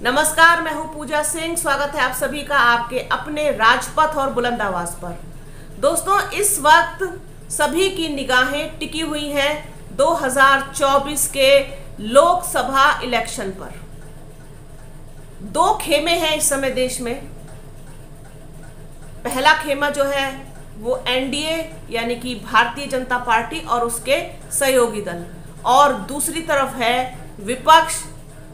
नमस्कार, मैं हूं पूजा सिंह। स्वागत है आप सभी का आपके अपने राजपथ और बुलंद आवाज पर। दोस्तों, इस वक्त सभी की निगाहें टिकी हुई हैं 2024 के लोकसभा इलेक्शन पर। दो खेमे हैं इस समय देश में। पहला खेमा जो है वो एनडीए यानी कि भारतीय जनता पार्टी और उसके सहयोगी दल, और दूसरी तरफ है विपक्ष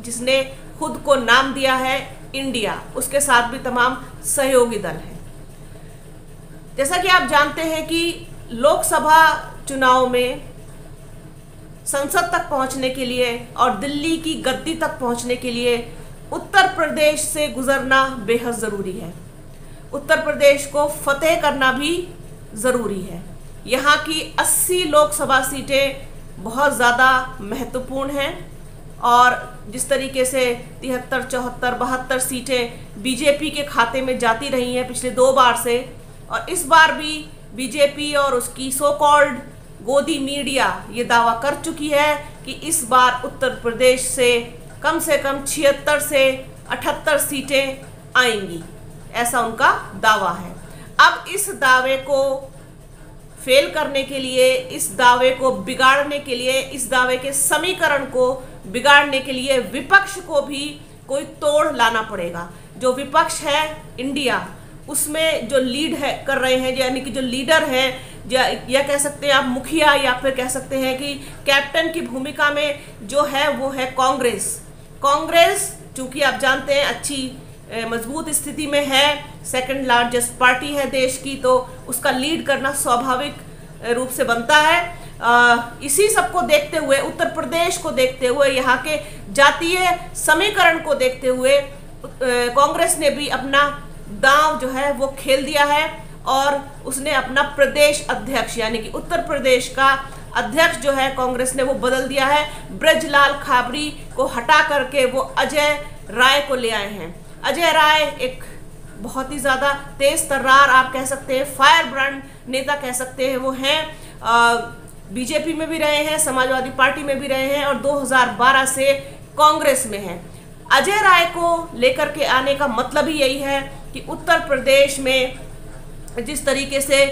जिसने खुद को नाम दिया है इंडिया, उसके साथ भी तमाम सहयोगी दल हैं। जैसा कि आप जानते हैं कि लोकसभा चुनाव में संसद तक पहुंचने के लिए और दिल्ली की गद्दी तक पहुंचने के लिए उत्तर प्रदेश से गुजरना बेहद ज़रूरी है। उत्तर प्रदेश को फतेह करना भी ज़रूरी है। यहाँ की 80 लोकसभा सीटें बहुत ज़्यादा महत्वपूर्ण हैं और जिस तरीके से 73, 74, 72 सीटें बीजेपी के खाते में जाती रही हैं पिछले 2 बार से, और इस बार भी बीजेपी और उसकी सो कॉल्ड गोदी मीडिया ये दावा कर चुकी है कि इस बार उत्तर प्रदेश से कम 76 से 78 सीटें आएंगी, ऐसा उनका दावा है। अब इस दावे को फेल करने के लिए, इस दावे को बिगाड़ने के लिए, इस दावे के समीकरण को बिगाड़ने के लिए विपक्ष को भी कोई तोड़ लाना पड़ेगा। जो विपक्ष है इंडिया, उसमें जो लीड है कर रहे हैं, यानी कि जो लीडर हैं, या कह सकते हैं आप मुखिया, या फिर कह सकते हैं कि कैप्टन की भूमिका में जो है वो है कांग्रेस। कांग्रेस चूंकि आप जानते हैं अच्छी मजबूत स्थिति में है, सेकंड लार्जेस्ट पार्टी है देश की, तो उसका लीड करना स्वाभाविक रूप से बनता है। इसी सब को देखते हुए, उत्तर प्रदेश को देखते हुए, यहाँ के जातीय समीकरण को देखते हुए कांग्रेस ने भी अपना दांव जो है वो खेल दिया है और उसने अपना प्रदेश अध्यक्ष यानी कि उत्तर प्रदेश का अध्यक्ष जो है कांग्रेस ने वो बदल दिया है। ब्रजलाल खाबरी को हटा करके वो अजय राय को ले आए हैं। अजय राय एक बहुत ही ज़्यादा तेज तर्रार, आप कह सकते हैं फायर ब्रांड नेता कह सकते हैं वो हैं। बीजेपी में भी रहे हैं, समाजवादी पार्टी में भी रहे हैं और 2012 से कांग्रेस में हैं। अजय राय को लेकर के आने का मतलब ही यही है कि उत्तर प्रदेश में जिस तरीके से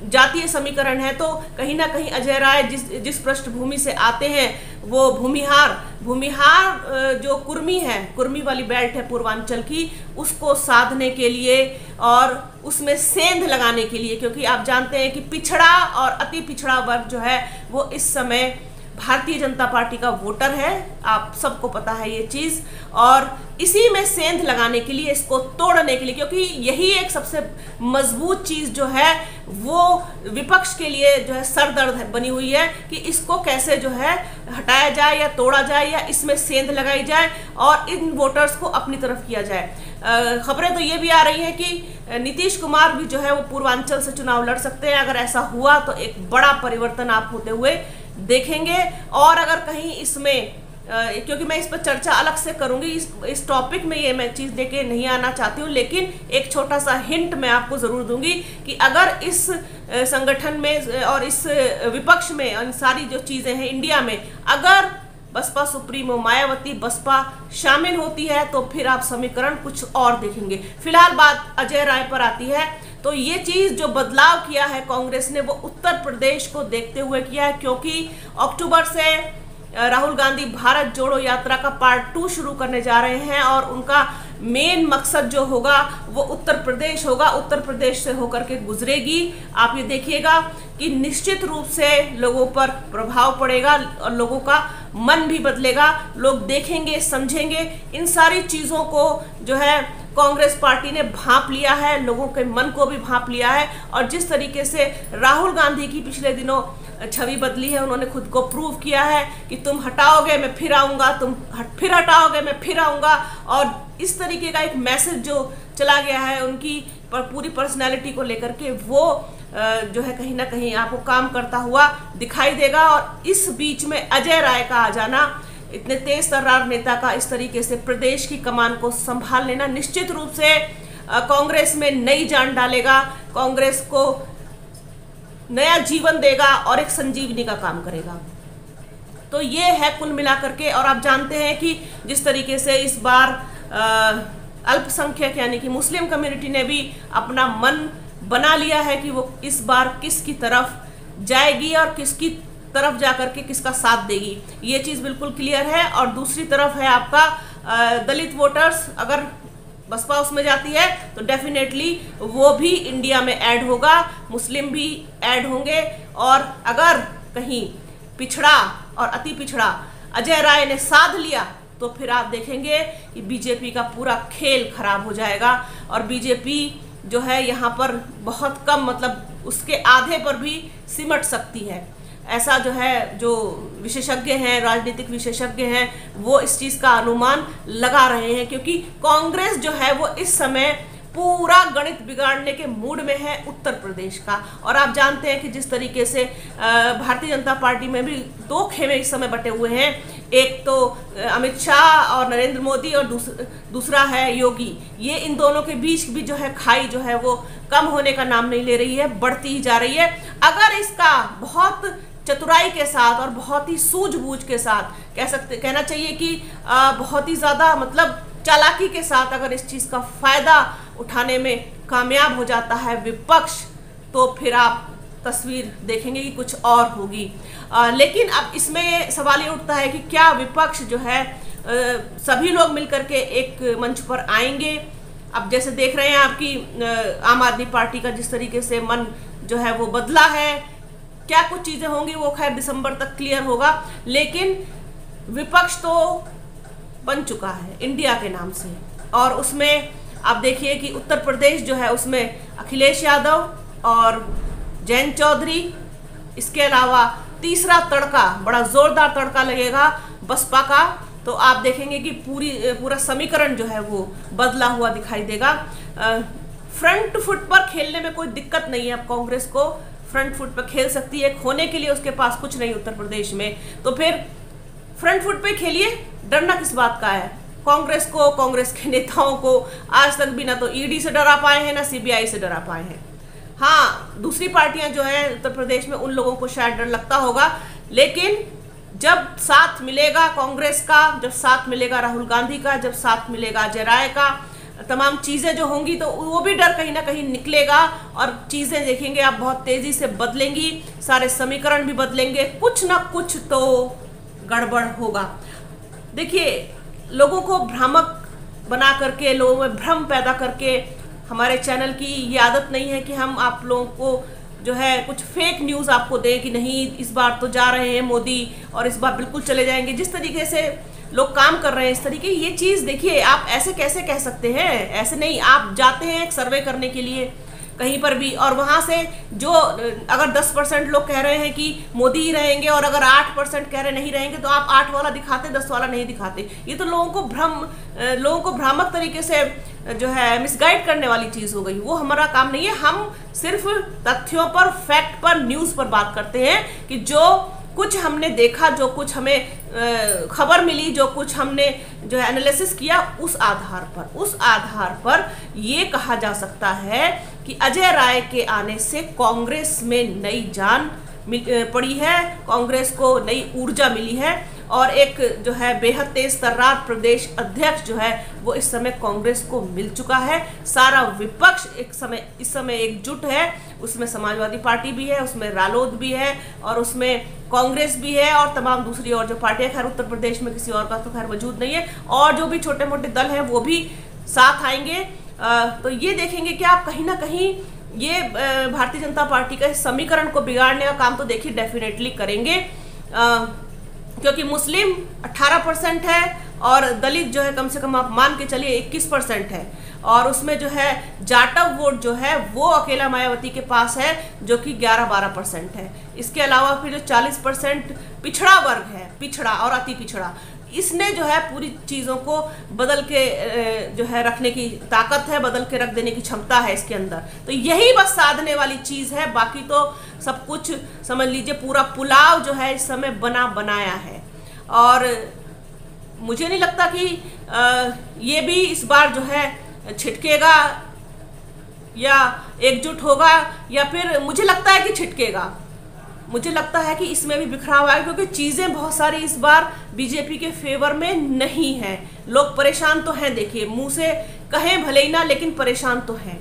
जातीय समीकरण है, तो कहीं ना कहीं अजय राय जिस पृष्ठभूमि से आते हैं वो भूमिहार जो कुर्मी है, कुर्मी वाली बेल्ट है पूर्वांचल की, उसको साधने के लिए और उसमें सेंध लगाने के लिए, क्योंकि आप जानते हैं कि पिछड़ा और अति पिछड़ा वर्ग जो है वो इस समय भारतीय जनता पार्टी का वोटर है, आप सबको पता है ये चीज़, और इसी में सेंध लगाने के लिए, इसको तोड़ने के लिए, क्योंकि यही एक सबसे मजबूत चीज़ जो है वो विपक्ष के लिए जो है सरदर्द बनी हुई है कि इसको कैसे जो है हटाया जाए या तोड़ा जाए या इसमें सेंध लगाई जाए और इन वोटर्स को अपनी तरफ किया जाए। खबरें तो ये भी आ रही हैं कि नीतीश कुमार भी जो है वो पूर्वांचल से चुनाव लड़ सकते हैं। अगर ऐसा हुआ तो एक बड़ा परिवर्तन आप होते हुए देखेंगे। और अगर कहीं इसमें क्योंकि मैं इस पर चर्चा अलग से करूंगी, इस टॉपिक में ये मैं चीज़ लेके नहीं आना चाहती हूँ, लेकिन एक छोटा सा हिंट मैं आपको ज़रूर दूंगी कि अगर इस संगठन में और इस विपक्ष में और सारी जो चीज़ें हैं इंडिया में, अगर बसपा सुप्रीमो मायावती बसपा शामिल होती है तो फिर आप समीकरण कुछ और देखेंगे। फिलहाल बात अजय राय पर आती है, तो ये चीज़ जो बदलाव किया है कांग्रेस ने वो उत्तर प्रदेश को देखते हुए किया है, क्योंकि अक्टूबर से राहुल गांधी भारत जोड़ो यात्रा का पार्ट 2 शुरू करने जा रहे हैं और उनका मेन मकसद जो होगा वो उत्तर प्रदेश होगा, उत्तर प्रदेश से होकर के गुजरेगी। आप ये देखिएगा कि निश्चित रूप से लोगों पर प्रभाव पड़ेगा और लोगों का मन भी बदलेगा। लोग देखेंगे, समझेंगे, इन सारी चीज़ों को जो है कांग्रेस पार्टी ने भांप लिया है, लोगों के मन को भी भांप लिया है। और जिस तरीके से राहुल गांधी की पिछले दिनों छवि बदली है, उन्होंने खुद को प्रूव किया है कि तुम हटाओगे मैं फिर आऊँगा, तुम फिर हटाओगे मैं फिर आऊँगा, और इस तरीके का एक मैसेज जो चला गया है उनकी पूरी पर्सनैलिटी को लेकर के, वो जो है कहीं ना कहीं आपको काम करता हुआ दिखाई देगा। और इस बीच में अजय राय का आ जाना, इतने तेज तर्रार नेता का इस तरीके से प्रदेश की कमान को संभाल लेना निश्चित रूप से कांग्रेस में नई जान डालेगा, कांग्रेस को नया जीवन देगा और एक संजीवनी का काम करेगा। तो ये है कुल मिलाकर के। और आप जानते हैं कि जिस तरीके से इस बार अल्पसंख्यक यानी कि मुस्लिम कम्युनिटी ने भी अपना मन बना लिया है कि वो इस बार किसकी तरफ जाएगी और किसकी तरफ जाकर के किसका साथ देगी, ये चीज़ बिल्कुल क्लियर है। और दूसरी तरफ है आपका दलित वोटर्स, अगर बसपा उसमें जाती है तो डेफिनेटली वो भी इंडिया में ऐड होगा, मुस्लिम भी ऐड होंगे। और अगर कहीं पिछड़ा और अति पिछड़ा अजय राय ने साध लिया तो फिर आप देखेंगे कि बीजेपी का पूरा खेल खराब हो जाएगा और बीजेपी जो है यहाँ पर बहुत कम, मतलब उसके आधे पर भी सिमट सकती है। ऐसा जो है, जो विशेषज्ञ हैं, राजनीतिक विशेषज्ञ हैं, वो इस चीज़ का अनुमान लगा रहे हैं, क्योंकि कांग्रेस जो है वो इस समय पूरा गणित बिगाड़ने के मूड में है उत्तर प्रदेश का। और आप जानते हैं कि जिस तरीके से भारतीय जनता पार्टी में भी दो खेमे इस समय बटे हुए हैं, एक तो अमित शाह और नरेंद्र मोदी और दूसरा है योगी। ये इन दोनों के बीच भी जो है खाई जो है वो कम होने का नाम नहीं ले रही है, बढ़ती ही जा रही है। अगर इसका बहुत चतुराई के साथ और बहुत ही सूझबूझ के साथ कहना चाहिए कि बहुत ही ज़्यादा मतलब चालाकी के साथ अगर इस चीज़ का फायदा उठाने में कामयाब हो जाता है विपक्ष, तो फिर आप तस्वीर देखेंगे कि कुछ और होगी। लेकिन अब इसमें सवाल ये उठता है कि क्या विपक्ष जो है सभी लोग मिलकर के एक मंच पर आएंगे। अब जैसे देख रहे हैं आपकी आम आदमी पार्टी का जिस तरीके से मन जो है वो बदला है, क्या कुछ चीज़ें होंगी वो खैर दिसंबर तक क्लियर होगा। लेकिन विपक्ष तो बन चुका है इंडिया के नाम से, और उसमें आप देखिए कि उत्तर प्रदेश जो है उसमें अखिलेश यादव और जयंत चौधरी, इसके अलावा तीसरा तड़का, बड़ा जोरदार तड़का लगेगा बसपा का। तो आप देखेंगे कि पूरा समीकरण जो है वो बदला हुआ दिखाई देगा। फ्रंट फुट पर खेलने में कोई दिक्कत नहीं है, अब कांग्रेस को फ्रंट फुट पर खेल सकती है, खोने के लिए उसके पास कुछ नहीं उत्तर प्रदेश में, तो फिर फ्रंट फुट पे खेलिए, डरना किस बात का है। कांग्रेस को, कांग्रेस के नेताओं को आज तक भी ना तो ईडी से डरा पाए हैं ना सीबीआई से डरा पाए हैं। हाँ, दूसरी पार्टियां जो है उत्तर प्रदेश में, उन लोगों को शायद डर लगता होगा, लेकिन जब साथ मिलेगा कांग्रेस का, जब साथ मिलेगा राहुल गांधी का, जब साथ मिलेगा अजय राय का, तमाम चीज़ें जो होंगी तो वो भी डर कहीं ना कहीं निकलेगा और चीज़ें देखेंगे आप बहुत तेज़ी से बदलेंगी, सारे समीकरण भी बदलेंगे, कुछ ना कुछ तो गड़बड़ होगा। देखिए, लोगों को भ्रामक बना करके, लोगों में भ्रम पैदा करके, हमारे चैनल की ये आदत नहीं है कि हम आप लोगों को जो है कुछ फेक न्यूज़ आपको दें कि नहीं इस बार तो जा रहे हैं मोदी और इस बार बिल्कुल चले जाएंगे। जिस तरीके से लोग काम कर रहे हैं इस तरीके, ये चीज़ देखिए आप ऐसे कैसे कह सकते हैं, ऐसे नहीं। आप जाते हैं एक सर्वे करने के लिए कहीं पर भी, और वहाँ से जो अगर 10% लोग कह रहे हैं कि मोदी ही रहेंगे और अगर 8% कह रहे नहीं रहेंगे, तो आप 8 वाला दिखाते, 10 वाला नहीं दिखाते। ये तो लोगों को भ्रामक तरीके से जो है मिसगाइड करने वाली चीज़ हो गई। वो हमारा काम नहीं है। हम सिर्फ तथ्यों पर, फैक्ट पर, न्यूज़ पर बात करते हैं कि जो कुछ हमने देखा, जो कुछ हमें खबर मिली, जो कुछ हमने जो है एनालिसिस किया, उस आधार पर ये कहा जा सकता है कि अजय राय के आने से कांग्रेस में नई जान पड़ी है, कांग्रेस को नई ऊर्जा मिली है और एक जो है बेहद तेज तर्रार प्रदेश अध्यक्ष जो है वो इस समय कांग्रेस को मिल चुका है। सारा विपक्ष इस समय एकजुट है, उसमें समाजवादी पार्टी भी है, उसमें रालोद भी है और उसमें कांग्रेस भी है और तमाम दूसरी और जो पार्टियां, खैर उत्तर प्रदेश में किसी और का तो खैर वजूद नहीं है, और जो भी छोटे मोटे दल हैं वो भी साथ आएंगे। तो ये देखेंगे कि आप कहीं ना कहीं ये भारतीय जनता पार्टी का समीकरण को बिगाड़ने का काम तो देखिए डेफिनेटली करेंगे, क्योंकि मुस्लिम 18% है और दलित जो है कम से कम आप मान के चलिए 21% है, और उसमें जो है जाटव वोट जो है वो अकेला मायावती के पास है जो कि 11-12% है। इसके अलावा फिर जो 40% पिछड़ा वर्ग है, पिछड़ा और अति पिछड़ा, इसने जो है पूरी चीज़ों को बदल के जो है रखने की ताकत है, बदल के रख देने की क्षमता है इसके अंदर। तो यही बस साधने वाली चीज़ है, बाकी तो सब कुछ समझ लीजिए पूरा पुलाव जो है इस समय बनाया है। और मुझे नहीं लगता कि ये भी इस बार जो है छिटकेगा या एकजुट होगा, या फिर मुझे लगता है कि छिटकेगा। मुझे लगता है कि इसमें भी बिखराव आएगा, क्योंकि चीज़ें बहुत सारी इस बार बीजेपी के फेवर में नहीं है। लोग परेशान तो हैं, देखिए मुंह से कहें भले ही ना, लेकिन परेशान तो हैं।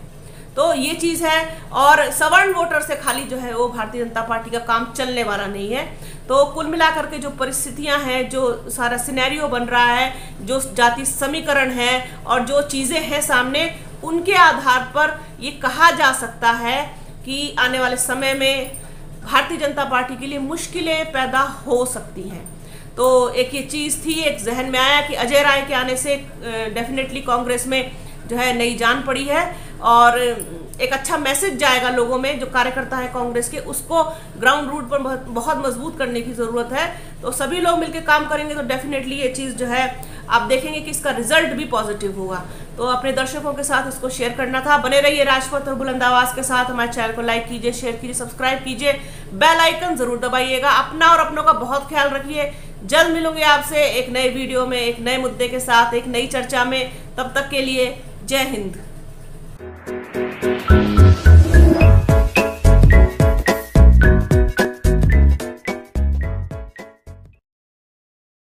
तो ये चीज़ है। और सवर्ण वोटर से खाली जो है वो भारतीय जनता पार्टी का काम चलने वाला नहीं है। तो कुल मिलाकर के जो परिस्थितियां हैं, जो सारा सिनेरियो बन रहा है, जो जाति समीकरण है और जो चीज़ें हैं सामने, उनके आधार पर ये कहा जा सकता है कि आने वाले समय में भारतीय जनता पार्टी के लिए मुश्किलें पैदा हो सकती हैं। तो एक ये चीज़ थी, एक जहन में आया कि अजय राय के आने से डेफिनेटली कांग्रेस में जो है नई जान पड़ी है और एक अच्छा मैसेज जाएगा लोगों में। जो कार्यकर्ता है कांग्रेस के, उसको ग्राउंड रूट पर बहुत मजबूत करने की ज़रूरत है। तो सभी लोग मिलकर काम करेंगे तो डेफिनेटली ये चीज़ जो है आप देखेंगे कि इसका रिजल्ट भी पॉजिटिव होगा। तो अपने दर्शकों के साथ इसको शेयर करना था। बने रहिए राजपथ और बुलंद आवाज़ के साथ। हमारे चैनल को लाइक कीजिए, शेयर कीजिए, सब्सक्राइब कीजिए, बेल आइकन ज़रूर दबाइएगा। अपना और अपनों का बहुत ख्याल रखिए। जल्द मिलूंगे आपसे एक नए वीडियो में, एक नए मुद्दे के साथ, एक नई चर्चा में। तब तक के लिए जय हिंद।